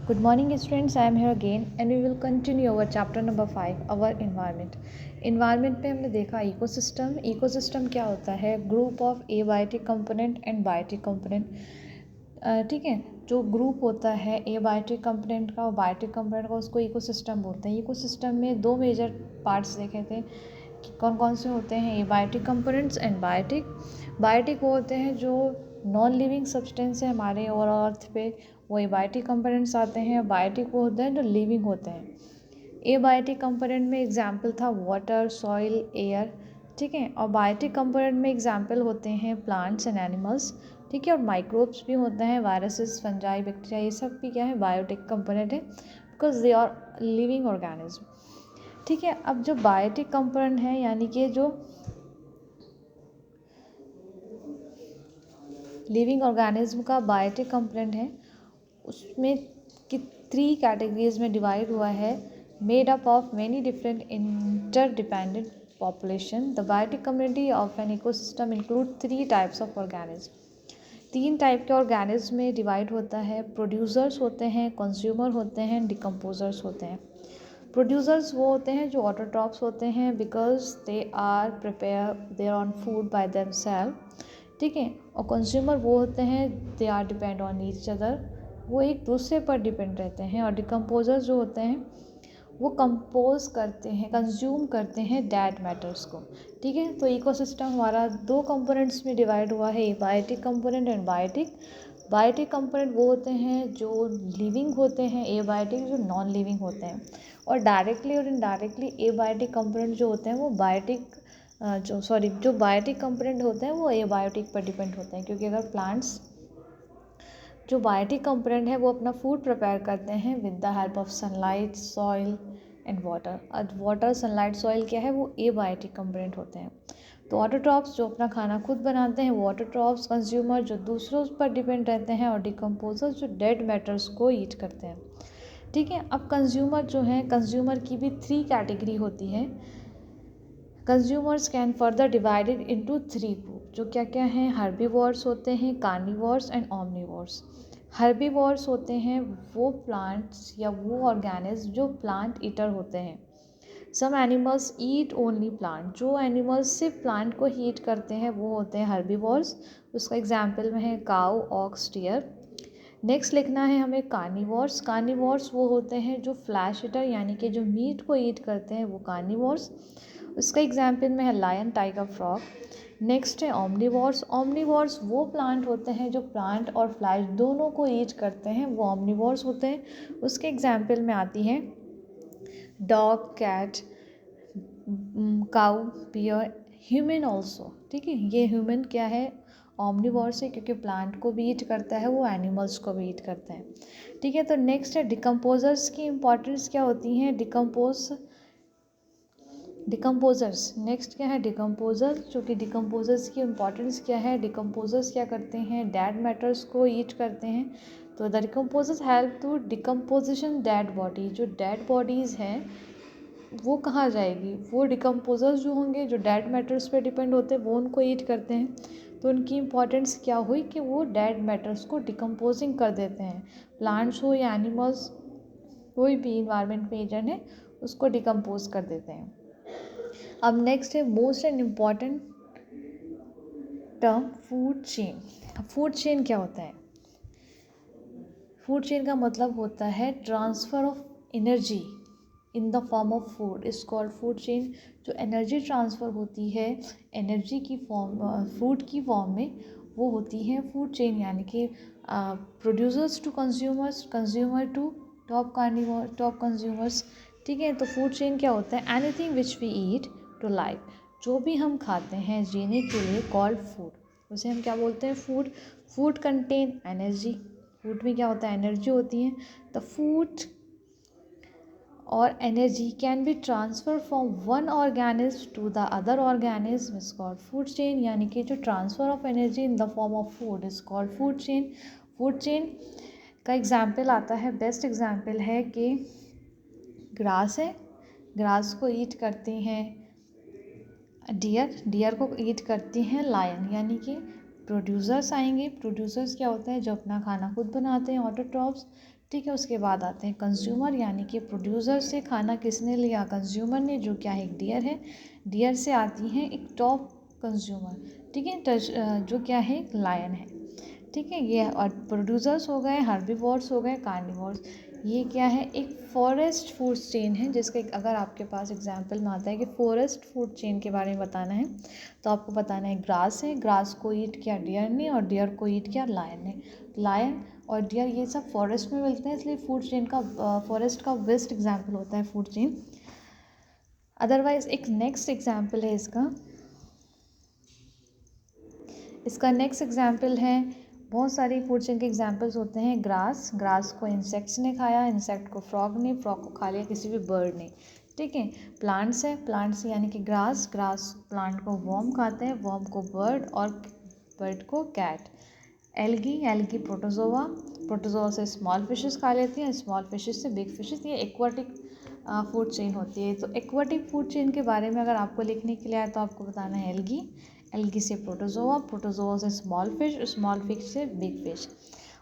Good morning, students. I am here again, and we will continue our chapter number 5, our environment. Environment पे हमने देखा ecosystem. Ecosystem क्या होता है? Group of abiotic component and biotic component. ठीक है. जो ग्रुप होता है एबायोटिक कंपोनेंट का और बायोटिक कंपोनेंट का, उसको इकोसिस्टम बोलते हैं. इकोसिस्टम में दो मेजर पार्ट्स देखे थे कि कौन कौन से होते हैं, abiotic components and biotic. Biotic वो होते हैं जो नॉन लिविंग सब्सटेंस है हमारे और अर्थ पे, वो एबायोटिक कंपोनेंट्स आते हैं. बायोटिक वो होते हैं जो लिविंग होते हैं. एबायोटिक कंपोनेंट में एग्जाम्पल था वाटर, सॉइल, एयर. ठीक है. और बायोटिक कंपोनेंट में एग्जाम्पल होते हैं प्लांट्स एंड एनिमल्स. ठीक है. और माइक्रोब्स भी होते हैं, वायरसेस, फंजाई, बैक्टीरिया, ये सब भी क्या है, बायोटिक कंपोनेंट है, because they are living organism. ठीक है. अब जो बायोटिक कंपोनेंट है, यानी कि जो लिविंग ऑर्गेनिज्म का बायोटिक कंपोनेंट है, उसमें कि 3 कैटेगरीज में डिवाइड हुआ है, made up of many different interdependent population. The biotic community of an ecosystem include 3 types of organism. 3 type के ऑर्गेनिज्म में डिवाइड होता है. प्रोड्यूसर्स होते हैं, कंज्यूमर होते हैं, डिकम्पोजर्स होते हैं. प्रोड्यूसर्स वो होते हैं जो ऑटोट्रॉप्स होते हैं, because they are prepare their own food by themselves. ठीक है. और कंज्यूमर वो होते हैं, they are depend on each other, वो एक दूसरे पर डिपेंड रहते हैं. और डिकम्पोजर्स जो होते हैं वो कंपोज करते हैं, कंज्यूम करते हैं डेड मैटर्स को. ठीक है. तो इकोसिस्टम हमारा 2 कंपोनेंट्स में डिवाइड हुआ है, biotic component and biotic. Biotic component वो होते हैं जो लिविंग होते हैं, एबायोटिक जो नॉन लिविंग होते हैं. और डायरेक्टली और इनडायरेक्टली एबायोटिक कंपोनेंट जो होते हैं वो जो बायोटिक कंपोनेंट होते हैं वो एबायोटिक पर डिपेंड होते हैं, क्योंकि अगर प्लांट्स जो बायोटिक कंपोनेंट है वो अपना फूड प्रिपेयर करते हैं with the help of sunlight, soil and water. अब वाटर, सनलाइट, सॉइल क्या है, वो एबायोटिक कंपोनेंट होते हैं. तो ऑटोट्रॉप्स जो अपना खाना खुद बनाते हैं वो ऑटोट्रॉप्स. कंज्यूमर जो दूसरों पर डिपेंड रहते हैं, और डिकम्पोजर्स जो डेड मैटर्स को ईट करते हैं. ठीक है. अब कंज्यूमर जो है, कंज्यूमर की भी 3 कैटेगरी होती है. Consumers can further divided into 3 group. जो क्या क्या हैं, हर्बीवोर्स होते हैं, कार्निवोर्स एंड ओमनिवोर्स. हर्बीवोर्स होते हैं वो प्लांट्स या वो ऑर्गेनिज्म जो प्लांट ईटर होते हैं. Some animals eat only plant. जो एनिमल्स सिर्फ प्लांट को ही ईट करते हैं वो होते हैं हर्बीवोर्स. उसका एग्जाम्पल में है काऊ, ऑक्स, डियर. नेक्स्ट लिखना है हमें कार्निवोर्स. कार्निवोर्स वो होते हैं जो फ्लैश ईटर, यानी कि जो मीट को ईट करते हैं, वो कार्निवोर्स. उसका एग्जाम्पल में है लायन, टाइगर, फ्रॉग. नेक्स्ट है ओमनिवोर्स. ओमनिवोर्स वो प्लांट होते हैं जो प्लांट और फ्लैश दोनों को ईट करते हैं, वो ओमनिवोर्स होते हैं. उसके एग्जाम्पल में आती है डॉग, कैट, काऊ, बियर, ह्यूमन ऑल्सो. ठीक है. ये ह्यूमन क्या है, ओमनिवोर्स है, क्योंकि प्लांट को भी ईट करता है, वो एनिमल्स को भी ईट करते हैं. ठीक है. तो नेक्स्ट है डिकम्पोजर्स की इंपॉर्टेंस क्या होती हैं. डिकम्पोजर्स नेक्स्ट क्या है, डिकम्पोजर. जो कि डिकम्पोजर्स की इंपॉर्टेंस क्या है, डिकम्पोजर्स क्या करते हैं, डेड मैटर्स को ईट करते हैं. तो the decomposers help to decomposition dead body. जो डेड बॉडीज़ हैं वो कहाँ जाएगी, वो डिकम्पोजर्स जो होंगे जो डेड मैटर्स पे डिपेंड होते हैं वो उनको ईट करते हैं. तो उनकी इंपॉर्टेंस क्या हुई कि वो डेड मैटर्स को डिकम्पोजिंग कर देते हैं. प्लांट्स हो या एनिमल्स, कोई भी इन्वायरमेंट में एजेंट है उसको डिकम्पोज कर देते हैं. अब नेक्स्ट है most and important term, food chain. Food chain क्या होता है. फूड चेन का मतलब होता है transfer of energy in the form of food is called food chain. जो एनर्जी ट्रांसफ़र होती है एनर्जी की फॉर्म, फूड की फॉर्म में, वो होती है फूड चेन. यानी कि producers to consumers, consumer to top carnivore, top consumers. ठीक है. तो फूड चेन क्या होता है, anything which we eat to life. जो भी हम खाते हैं जीने के लिए, कॉल्ड फूड, उसे हम क्या बोलते हैं, food. Food contain energy. Food में क्या होता है, एनर्जी होती है. द फूड और energy can be transfer from one organism to the other organism is called food chain. यानी कि जो transfer of energy in the form of food is called food chain. Food chain का example आता है, best example है कि grass है, grass को ईट करती हैं डियर, डियर को ईट करती हैं लायन. यानी कि प्रोड्यूसर्स आएंगे. प्रोड्यूसर्स क्या होते हैं, जो अपना खाना खुद बनाते हैं, ऑटोट्रॉप्स. ठीक है। उसके बाद आते हैं कंज्यूमर, यानी कि प्रोड्यूसर से खाना किसने लिया, कंज्यूमर ने, जो क्या है एक डियर है। डियर से आती है एक टॉप कंज्यूमर, ठीक है, जो क्या है एक लायन है, ठीक है। ये और प्रोड्यूसर्स हो गए, हर्बीवोर्स हो गए, कार्निवोर्स। ये क्या है एक फॉरेस्ट फूड चेन है, जिसके अगर आपके पास एग्जांपल में आता है कि फॉरेस्ट फूड चेन के बारे में बताना है तो आपको बताना है ग्रास है, ग्रास को ईट किया डियर ने और डियर को ईट किया लायन ने। लायन और डियर ये सब फॉरेस्ट में मिलते हैं, इसलिए फूड चेन का फॉरेस्ट का बेस्ट एग्जाम्पल होता है फूड चेन। अदरवाइज एक नेक्स्ट एग्जाम्पल है इसका नेक्स्ट एग्जाम्पल है, बहुत सारी फूड चेन के एग्जाम्पल्स होते हैं। ग्रास, ग्रास को इंसेक्ट्स ने खाया, इंसेक्ट को फ्रॉग ने, फ्रॉग को खा लिया किसी भी बर्ड ने, ठीक है। प्लांट्स है, प्लांट्स यानी कि ग्रास, ग्रास प्लांट को वर्म खाते हैं, वर्म को बर्ड और बर्ड को cat. Algae, algae protozoa, protozoa से स्मॉल फिशेस खा लेती हैं, स्मॉल फिशेस से बिग फिशेस, ये एक्वाटिक फूड चेन होती है। तो एक्वाटिक फूड चेन के बारे में अगर आपको लिखने के लिए आए तो आपको बताना है एल्गी, एल्गी से प्रोटोजोआ, प्रोटोजोआ से स्मॉल फिश, स्मॉल फिश से बिग फिश।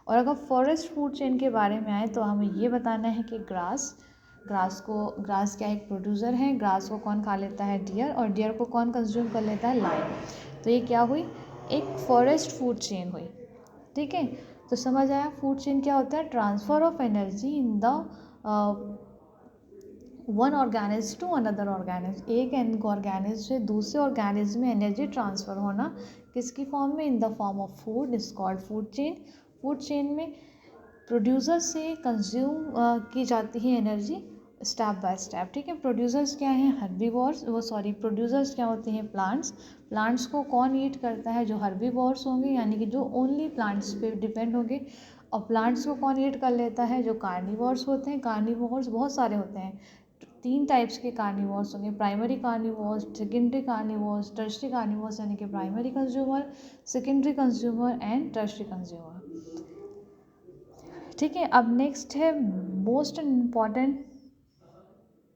और अगर फॉरेस्ट फूड चेन के बारे में आए तो हमें ये बताना है कि ग्रास, ग्रास क्या एक प्रोड्यूसर है, ग्रास को कौन खा लेता है, डियर, और डियर को कौन कंज्यूम कर लेता है, लायन। तो ये क्या हुई, एक फॉरेस्ट फूड चेन हुई, ठीक है। तो समझ आया फूड चेन क्या होता है, transfer of energy in the one organism to another organism, एक ऑर्गेनिज्म से दूसरे ऑर्गेनिज्म में एनर्जी ट्रांसफ़र होना, किसकी फॉर्म में, इन the form of food, is called food chain. Food chain में प्रोड्यूसर से कंज्यूम की जाती है एनर्जी स्टेप बाय स्टेप, ठीक है। प्रोड्यूसर्स क्या हैं, हर्बीवोर्स, प्रोड्यूसर्स क्या होते हैं, प्लांट्स। प्लांट्स को कौन ईट करता है, जो हर्बीवोर्स होंगे, यानी कि जो ओनली प्लांट्स पे डिपेंड होंगे। और प्लांट्स को कौन ईट कर लेता है, जो कार्निवोर्स होते हैं। कार्निवोर्स बहुत सारे होते हैं, 3 टाइप्स के कार्निवोर्स होंगे, primary carnivores, secondary carnivores, tertiary carnivores, यानी कि primary consumer, secondary consumer and tertiary consumer, ठीक है। अब नेक्स्ट है most important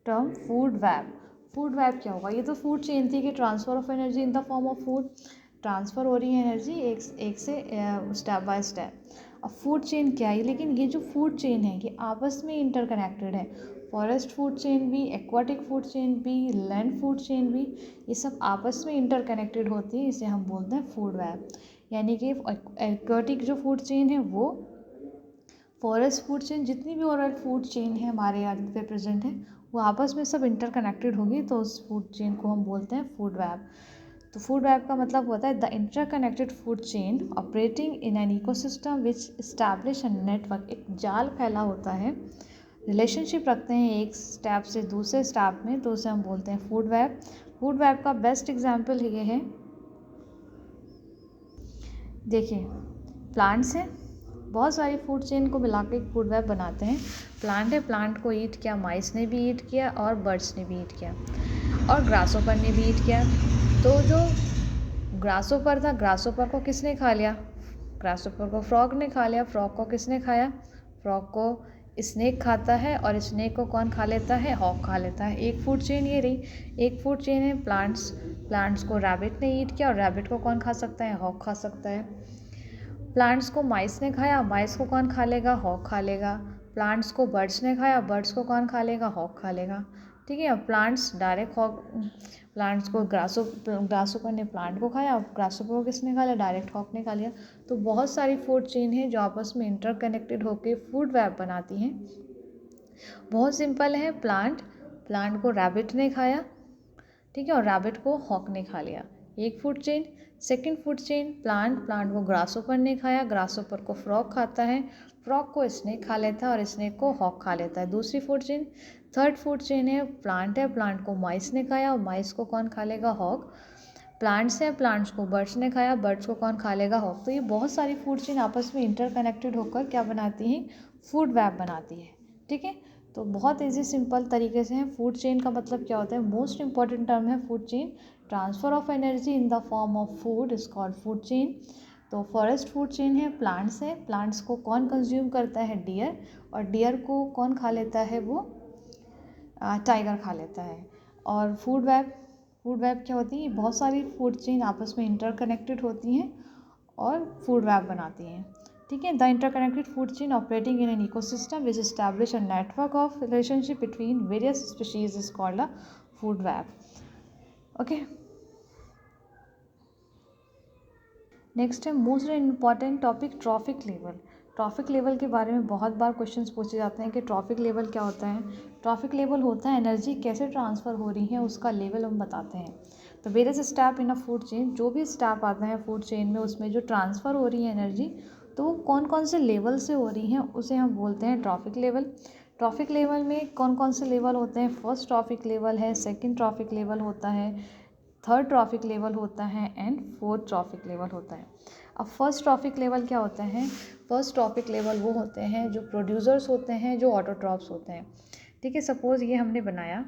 term, food web. Food web क्या होगा, ये तो फूड चेन थी कि transfer of energy in the form of food, transfer हो रही है एनर्जी एक से स्टेप बाय स्टेप। अब फूड चेन क्या है, लेकिन ये जो फूड चेन है ये आपस में इंटरकनेक्टेड है। फॉरेस्ट फूड चेन भी, एक्वाटिक फूड चेन भी, लैंड फूड चेन भी, ये सब आपस में इंटरकनेक्टेड होती है, इसे हम बोलते हैं फूड वेब। यानी कि एक्वाटिक जो फूड चेन है वो, फॉरेस्ट फूड चेन, जितनी भी ओवरऑल फूड चेन है हमारे अर्थ पे प्रेजेंट है वो आपस में सब इंटरकनेक्टेड होगी, तो उस फूड चेन को हम बोलते हैं फूड वेब। तो फूड वेब का मतलब होता है the interconnected food chain operating in an ecosystem which establish a network, एक जाल फैला होता है, रिलेशनशिप रखते हैं एक स्टेप से दूसरे स्टेप में, तो उसे हम बोलते हैं फूड वेब। फूड वेब का बेस्ट एग्जाम्पल ये है, देखिए प्लांट्स हैं, बहुत सारी फूड चेन को मिला के एक फूड वेब बनाते हैं। प्लांट है, प्लांट को ईट किया, माइस ने भी ईट किया और बर्ड्स ने भी ईट किया और ग्रासोपर ने भी ईट किया। तो जो ग्रासोपर था, ग्रासोपर को किसने खा लिया, ग्रासोपर को फ्रॉग ने खा लिया। फ्रॉग को किसने खाया, फ्रॉग को स्नेक खाता है और स्नेक को कौन खा लेता है, हॉक खा लेता है। एक फूड चेन ये रही। एक फूड चेन है प्लांट्स, प्लांट्स को रैबिट ने ईट किया और रैबिट को कौन खा सकता है, हॉक खा सकता है। प्लांट्स को माइस ने खाया, माइस को कौन खा लेगा, हॉक खा लेगा। प्लांट्स को बर्ड्स ने खाया, बर्ड्स को कौन खा लेगा, हॉक खा लेगा, ठीक है। प्लांट्स डायरेक्ट हॉक, प्लांट्स को ग्रासोपर ने प्लांट को खाया, ग्रासोपर को किसने खा लिया, डायरेक्ट हॉक ने खा लिया। तो बहुत सारी फूड चेन है जो आपस में इंटरकनेक्टेड होकर फूड वेब बनाती हैं। बहुत सिंपल है, प्लांट, प्लांट को रैबिट ने खाया, ठीक है, और रैबिट को हॉक ने खा लिया, एक food chain. Second food chain, plant, plant को ग्रासोपर ने खाया, ग्रासोपर को फ्रॉग खाता है, फ्रॉग को स्नेक खा लेता है और स्नेक को हॉक खा लेता है, दूसरी food chain. Third food chain है, प्लांट को माइस ने खाया और माइस को कौन खा लेगा, हॉक। प्लांट्स हैं, प्लांट्स को बर्ड्स ने खाया, बर्ड्स को कौन खा लेगा, हॉक। तो ये बहुत सारी फूड चेन आपस में इंटरकनेक्टेड होकर क्या बनाती हैं, फूड वेब बनाती है, ठीक है। तो बहुत ईजी सिंपल तरीके से है। फूड चेन का मतलब क्या होता है, मोस्ट इंपॉर्टेंट टर्म है food chain, transfer of energy in the form of food is called food chain. तो फॉरेस्ट फूड चेन है, प्लांट्स है, प्लांट्स को कौन कंज्यूम करता है, डियर, और डियर को कौन खा लेता है, वो टाइगर खा लेता है। और फूड वेब, फूड वेब क्या होती है, बहुत सारी फूड चेन आपस में इंटरकनेक्टेड होती हैं और फूड वेब बनाती हैं, ठीक है। ठीक है। The interconnected food chain operating in an ecosystem which establish a network of relationship between various species is called a food web. Okay, next है most important topic trophic level. Trophic level के बारे में बहुत बार questions पूछे जाते हैं कि trophic level क्या होता है। ट्रॉफिक लेवल होता है एनर्जी कैसे ट्रांसफ़र हो रही है उसका लेवल हम बताते हैं। तो various step in a food chain, जो भी स्टेप आते हैं फूड चेन में उसमें जो ट्रांसफ़र हो रही है एनर्जी, तो वो कौन कौन से लेवल से हो रही हैं उसे हम बोलते हैं ट्रॉफिक लेवल। ट्रॉफिक लेवल में कौन कौन से लेवल होते हैं? फर्स्ट ट्रॉफिक लेवल है, सेकंड ट्रॉफिक लेवल होता है, थर्ड ट्रॉफिक लेवल होता है एंड फोर्थ ट्रॉफिक लेवल होता है। अब फर्स्ट ट्रॉफिक लेवल क्या होता है? फर्स्ट ट्रॉफिक लेवल वो होते हैं जो प्रोड्यूसर्स होते हैं, जो ऑटोट्रॉप्स होते हैं। ठीक है, सपोज़ ये हमने बनाया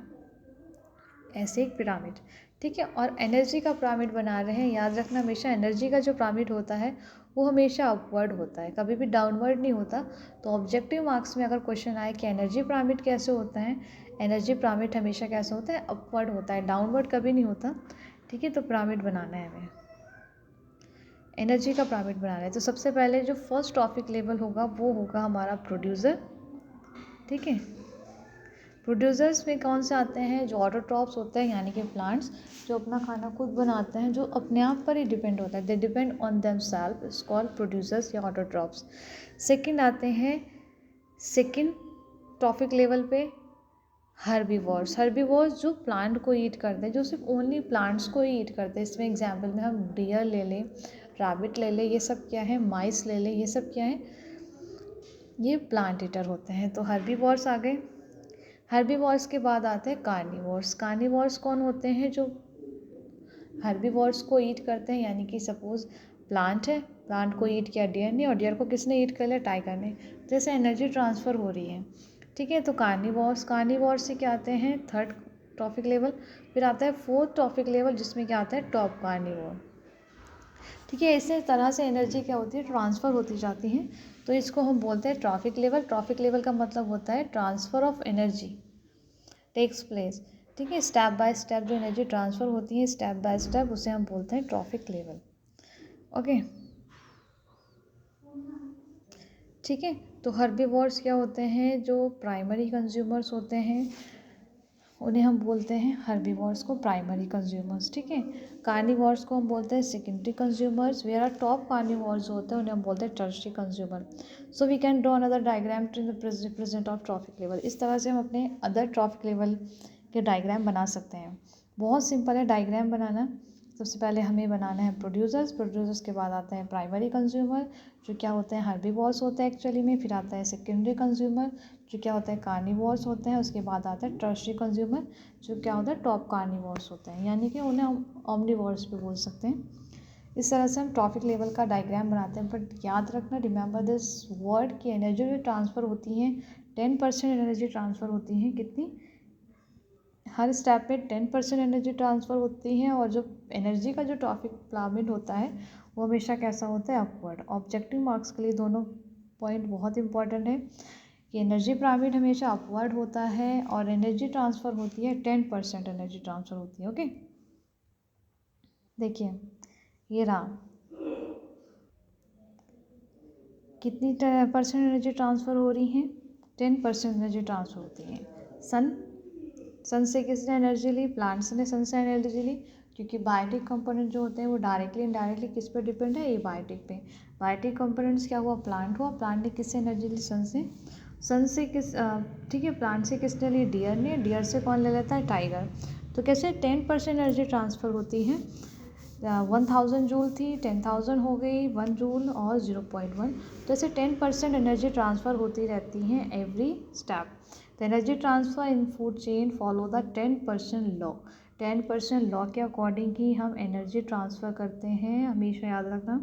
ऐसे एक पिरामिड, ठीक है, और एनर्जी का पिरामिड बना रहे हैं। याद रखना हमेशा एनर्जी का जो पिरामिड होता है वो हमेशा अपवर्ड होता है, कभी भी डाउनवर्ड नहीं होता। तो ऑब्जेक्टिव मार्क्स में अगर क्वेश्चन आए कि एनर्जी पिरामिड कैसे होता है, एनर्जी पिरामिड हमेशा कैसे होता है? अपवर्ड होता है, डाउनवर्ड कभी नहीं होता। ठीक है, तो पिरामिड बनाना है हमें, एनर्जी का पिरामिड बनाना है। तो सबसे पहले जो फर्स्ट ट्रॉफिक लेवल होगा वो होगा हमारा प्रोड्यूसर। ठीक है, प्रोड्यूसर्स में कौन से आते हैं? जो ऑटोट्रॉप्स होते हैं यानी कि प्लांट्स, जो अपना खाना खुद बनाते हैं, जो अपने आप पर ही डिपेंड होता है, they depend on them self, is called producers या ऑटोट्रॉप्स। सेकंड आते हैं सेकंड ट्रॉफिक लेवल पे हर्बीवोर्स। हर्बीवोर्स जो प्लांट को ईट करते हैं, जो सिर्फ ओनली प्लांट्स को ही ईट करते हैं। इसमें एग्जाम्पल में हम डियर ले लें, रैबिट ले लें, ये सब क्या है? माइस ले लें, ये सब क्या है? ये प्लांट ईटर होते हैं। तो हर्बीवोर्स आ गए। हर्बीवोर्स के बाद आते हैं कार्निवोर्स। कार्निवोर्स कौन होते हैं? जो हर्बीवोर्स को ईट करते हैं, यानी कि सपोज प्लांट है, प्लांट को ईट किया डियर ने, और डियर को किसने ईट कर लिया? टाइगर ने। जैसे एनर्जी ट्रांसफ़र हो रही है। ठीक है, तो कार्निवोर्स, कार्निवोर्स से क्या आते हैं? Third trophic level. फिर आता है फोर्थ ट्रॉफिक लेवल जिसमें क्या आता है? Top carnivore. ठीक है, इसी तरह से एनर्जी क्या होती है? ट्रांसफ़र होती जाती है। तो इसको हम बोलते हैं ट्रॉफिक लेवल। ट्रॉफिक लेवल का मतलब होता है transfer of energy takes place. ठीक है, स्टेप बाय स्टेप जो एनर्जी ट्रांसफ़र होती है स्टेप बाय स्टेप, उसे हम बोलते हैं ट्रॉफिक लेवल। ओके, ठीक है। तो हर्बीवोर्स क्या होते हैं? जो प्राइमरी कंज्यूमर्स होते हैं उन्हें हम बोलते हैं हर्बीवोर्स को प्राइमरी कंज्यूमर्स। ठीक है, कार्निवोर्स को हम बोलते हैं secondary consumers. Where are top carnivores होते हैं उन्हें हम बोलते हैं tertiary consumer. So we can draw another diagram to represent of trophic level. इस तरह से हम अपने अदर ट्रॉफिक लेवल के डायग्राम बना सकते हैं। बहुत सिंपल है डायग्राम बनाना। सबसे पहले हमें बनाना है प्रोड्यूसर्स, प्रोड्यूसर्स के बाद आता है प्राइमरी कंज्यूमर जो क्या होते हैं? हर्बीवोर्स होते हैं एक्चुअली में। फिर आता है सेकेंडरी कंज्यूमर जो क्या होता है? कार्निवोर्स होते हैं। उसके बाद आता है टर्शियरी कंज्यूमर जो क्या होता है? टॉप कार्निवोर्स होते हैं, यानी कि उन्हें हम ऑमनीवोर्स भी बोल सकते हैं। इस तरह से हम ट्रॉफिक लेवल का डायग्राम बनाते हैं। बट याद रखना, रिमेंबर दिस वर्ड की एनर्जी जो ट्रांसफ़र होती है 10% एनर्जी ट्रांसफ़र होती है। कितनी? हर स्टेप पे 10% एनर्जी ट्रांसफ़र होती है। और जो एनर्जी का जो ट्रॉफिक पिरामिड होता है वो हमेशा कैसा होता है? अपवर्ड। ऑब्जेक्टिव मार्क्स के लिए दोनों पॉइंट बहुत इंपॉर्टेंट है कि एनर्जी पिरामिड हमेशा अपवर्ड होता है और एनर्जी ट्रांसफ़र होती है 10% एनर्जी ट्रांसफ़र होती है। ओके, देखिए ये रहा, कितनी परसेंट एनर्जी ट्रांसफ़र हो रही है? 10% एनर्जी ट्रांसफ़र होती है। सन से किसने एनर्जी ली? प्लांट्स ने सन से एनर्जी ली, क्योंकि बायोटिक कंपोनेंट जो होते हैं वो डायरेक्टली इनडायरेक्टली किस पर डिपेंड है? एबायोटिक पे। बायोटिक कंपोनेंट्स क्या हुआ? प्लांट हुआ। प्लांट ने किससे एनर्जी ली? सन से। सन से किस ठीक है, प्लांट से किसने ली? डियर ने। डियर से कौन ले लेता है? टाइगर। तो कैसे 10% एनर्जी ट्रांसफ़र होती है? 1000 जूल थी, 10,000 हो गई, 1 जूल और 0.1। तो ऐसे 10% एनर्जी ट्रांसफ़र होती रहती हैं एवरी स्टेप। तो energy transfer in food chain follow the 10% law. 10% law के अकॉर्डिंग ही हम एनर्जी ट्रांसफ़र करते हैं। हमेशा याद रखना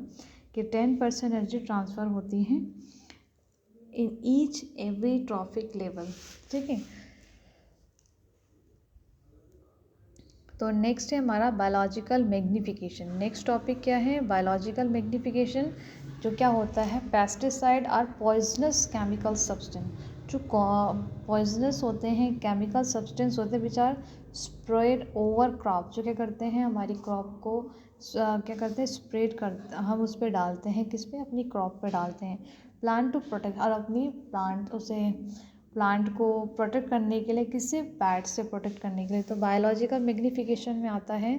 कि 10% एनर्जी ट्रांसफ़र होती है in each every trophic level. ठीक है, तो नेक्स्ट है हमारा बायोलॉजिकल मैग्नीफिकेशन। नेक्स्ट टॉपिक क्या है? बायोलॉजिकल मैग्नीफिकेशन, जो क्या होता है? Pesticide are poisonous chemical substance. जो पॉइजनस होते हैं, केमिकल सब्सटेंस होते हैं which are spread over crop, जो क्या करते हैं? हमारी क्रॉप को क्या करते हैं, स्प्रेड कर, हम उस पर डालते हैं, किस पे, अपनी क्रॉप पे डालते हैं, प्लांट टू प्रोटेक्ट, और अपनी प्लांट को प्रोटेक्ट करने के लिए, किससे, पैड से प्रोटेक्ट करने के लिए। तो बायोलॉजिकल मैग्नीफिकेशन में आता है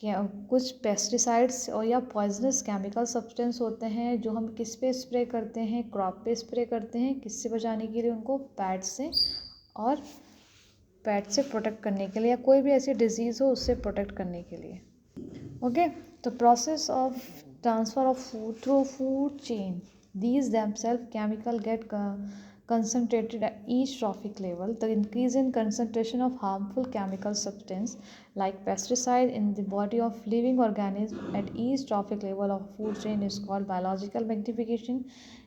कि कुछ पेस्टिसाइड्स और या पॉइजनस केमिकल सब्सटेंस होते हैं जो हम किस पे स्प्रे करते हैं, क्रॉप पे स्प्रे करते हैं, किससे बचाने के लिए, उनको पैड से, और पैड से प्रोटेक्ट करने के लिए, या कोई भी ऐसी डिजीज़ हो उससे प्रोटेक्ट करने के लिए। ओके, तो process of transfer of food through food chain, these themselves chemical get concentrated at each trophic level. The increase in concentration of harmful chemical substance like pesticide in the body of living organism at each trophic level of food chain is called biological magnification.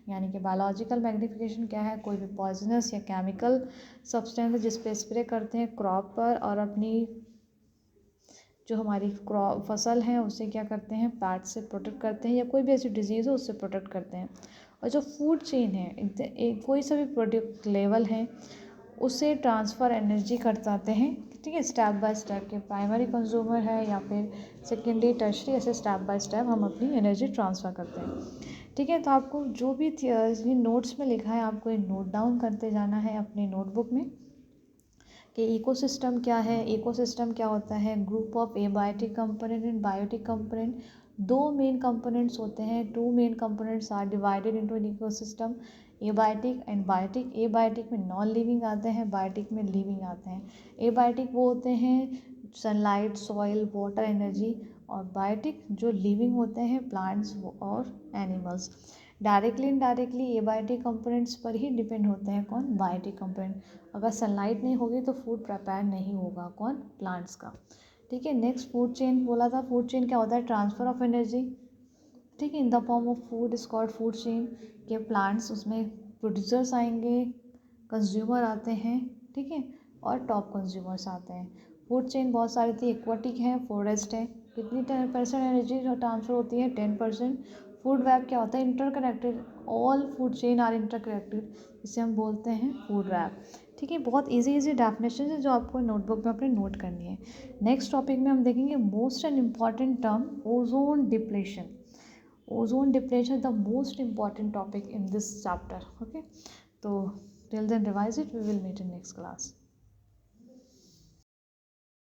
यानी कि biological magnification क्या है, कोई भी poisonous या chemical substance जिस पे spray करते हैं क्रॉप पर, और अपनी जो हमारी क्रॉप फसल है उससे क्या करते हैं, पैड से प्रोटेक्ट करते हैं, या कोई भी ऐसी डिजीज़ हो उससे प्रोटेक्ट करते हैं। और जो फूड चेन है, कोई सा भी प्रोडक्ट लेवल है उससे ट्रांसफ़र एनर्जी करते हैं, ठीक है, स्टेप बाय स्टेप, के प्राइमरी कंज्यूमर है या फिर सेकेंडरी टर्शरी, ऐसे स्टेप बाय स्टेप हम अपनी एनर्जी ट्रांसफ़र करते हैं। ठीक है, तो आपको जो भी नोट्स में लिखा है आपको ये नोट डाउन करते जाना है अपने नोटबुक में कि इकोसिस्टम क्या है। इकोसिस्टम क्या होता है, group of abiotic component and biotic component. दो मेन कंपोनेंट्स होते हैं, two main components are divided into an ecosystem, abiotic and biotic. Abiotic में नॉन लिविंग आते हैं, बायोटिक में लिविंग आते हैं। एबायोटिक वो होते हैं सनलाइट, सॉइल, वाटर, एनर्जी, और बायोटिक जो लिविंग होते हैं प्लांट्स और animals. Directly indirectly abiotic components पर ही डिपेंड होते हैं, कौन, बायोटिक कंपोनेंट। अगर सनलाइट नहीं होगी तो फूड प्रिपेयर नहीं होगा, कौन, प्लांट्स का। ठीक है, नेक्स्ट फूड चेन बोला था, फूड चेन क्या होता है, ट्रांसफ़र ऑफ एनर्जी, ठीक है, इन the form of food is called food chain. के प्लांट्स, उसमें प्रोड्यूसर्स आएंगे, कंज्यूमर आते हैं, ठीक है, और टॉप कंज्यूमर्स आते हैं। फूड चेन बहुत सारी थी, एक्वाटिक है, फॉरेस्ट है। कितनी 10% एनर्जी ट्रांसफ़र होती है, 10%। फूड वेब क्या होता है, interconnected, all food chain are interconnected, इसे हम बोलते हैं फूड वेब। ठीक है, बहुत इजी डेफिनेशन है जो आपको नोटबुक में अपने नोट करनी है। नेक्स्ट टॉपिक में हम देखेंगे most and important term, ozone depletion. Ozone depletion the most important topic in this chapter. Okay, तो till then revise it, we will meet in next class.